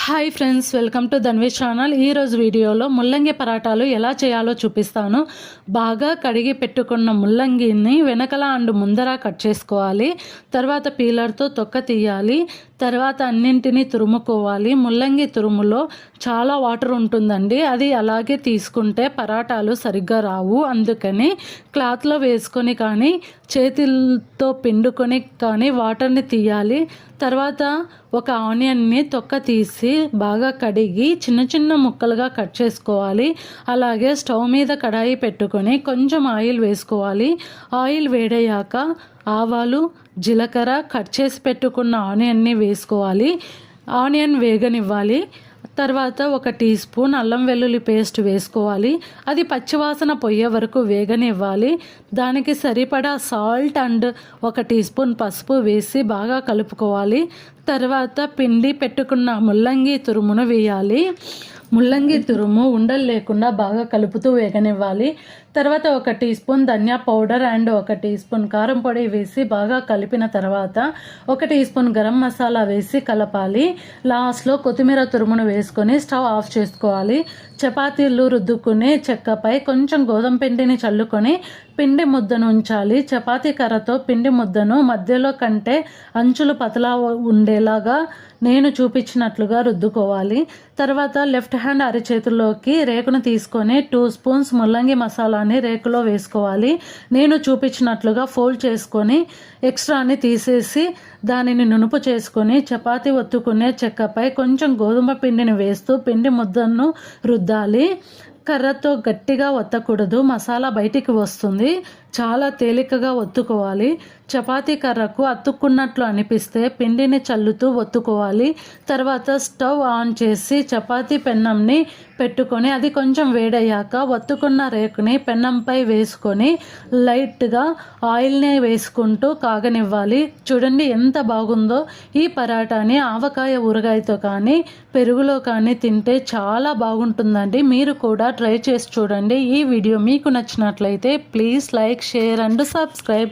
Hi friends, welcome to Dhanveer channel. ఈరోజు వీడియోలో ముల్లంగి పరాటాలు ఎలా చేయాలో చూపిస్తాను. బాగా కడిగి పెట్టుకున్న ముల్లంగిని వెనకల అండ్ ముందర కట్ చేసుకోవాలి. తర్వాత పీలర్తో తొక్క తీయాలి. తర్వాత అన్నింటినీ తురుముకోవాలి. ముల్లంగి తురుములో చాలా వాటర్ ఉంటుందండి, అది అలాగే తీసుకుంటే పరాటాలు సరిగ్గా రావు. అందుకని క్లాత్లో వేసుకొని కానీ చేతులతో పిండుకొని కానీ వాటర్ని తీయాలి. తర్వాత ఒక ఆనియన్ని తొక్క తీసి బాగా కడిగి చిన్న చిన్న ముక్కలుగా కట్ చేసుకోవాలి. అలాగే స్టవ్ మీద కడాయి పెట్టుకొని కొంచెం ఆయిల్ వేసుకోవాలి. ఆయిల్ వేడయ్యాక ఆవాలు, జీలకర్ర, కట్ చేసి పెట్టుకున్న ఆనియన్ని వేసుకోవాలి. ఆనియన్ వేగనివ్వాలి. తర్వాత 1 టీ స్పూన్ అల్లం వెల్లుల్లి పేస్ట్ వేసుకోవాలి. అది పచ్చివాసన పోయే వరకు వేగనివ్వాలి. దానికి సరిపడా సాల్ట్ అండ్ 1 టీ స్పూన్ పసుపు వేసి బాగా కలుపుకోవాలి. తర్వాత పిండి పెట్టుకున్న ముల్లంగి తురుమును వేయాలి. ముల్లంగి తురుము ఉండలు లేకుండా బాగా కలుపుతూ వేగనివ్వాలి. తర్వాత 1 టీ స్పూన్ ధనియా పౌడర్ అండ్ 1 టీ స్పూన్ కారం పొడి వేసి బాగా కలిపిన తర్వాత 1 టీ స్పూన్ గరం మసాలా వేసి కలపాలి. లాస్ట్లో కొత్తిమీర తురుమును వేసుకొని స్టవ్ ఆఫ్ చేసుకోవాలి. చపాతీలు రుద్దుకునే చెక్కపై కొంచెం గోధుమ పిండిని చల్లుకొని పిండి ముద్దను ఉంచాలి. చపాతీ కర్రతో పిండి ముద్దను మధ్యలో కంటే అంచులు పతలా ఉండేలాగా నేను చూపించినట్లుగా రుద్దుకోవాలి. తర్వాత లెఫ్ట్ హ్యాండ్ అరచేతిలోకి రేకును తీసుకొని 2 స్పూన్స్ ముల్లంగి మసాలాని రేకులో వేసుకోవాలి. నేను చూపించినట్లుగా ఫోల్డ్ చేసుకొని ఎక్స్ట్రాని తీసేసి దానిని నునుపు చేసుకొని చపాతీ ఒత్తుకునే చెక్కపై కొంచెం గోధుమ పిండిని వేస్తూ పిండి ముద్దను రుద్దాలి. కర్రతో గట్టిగా ఒత్తకూడదు, మసాలా బయటికి వస్తుంది. చాలా తేలికగా ఒత్తుకోవాలి. చపాతీ కర్రకు అతుక్కున్నట్లు అనిపిస్తే పిండిని చల్లుతూ ఒత్తుకోవాలి. తర్వాత స్టవ్ ఆన్ చేసి చపాతీ పెన్నంని పెట్టుకొని అది కొంచెం వేడయ్యాక ఒత్తుకున్న రేకుని పెన్నంపై వేసుకొని లైట్గా ఆయిల్ని వేసుకుంటూ కాగనివ్వాలి. చూడండి ఎంత బాగుందో. ఈ పరాటాని ఆవకాయ ఊరగాయతో కానీ పెరుగులో కానీ తింటే చాలా బాగుంటుందండి. మీరు కూడా ట్రై చేసి చూడండి. ఈ వీడియో మీకు నచ్చినట్లయితే please like, share and subscribe.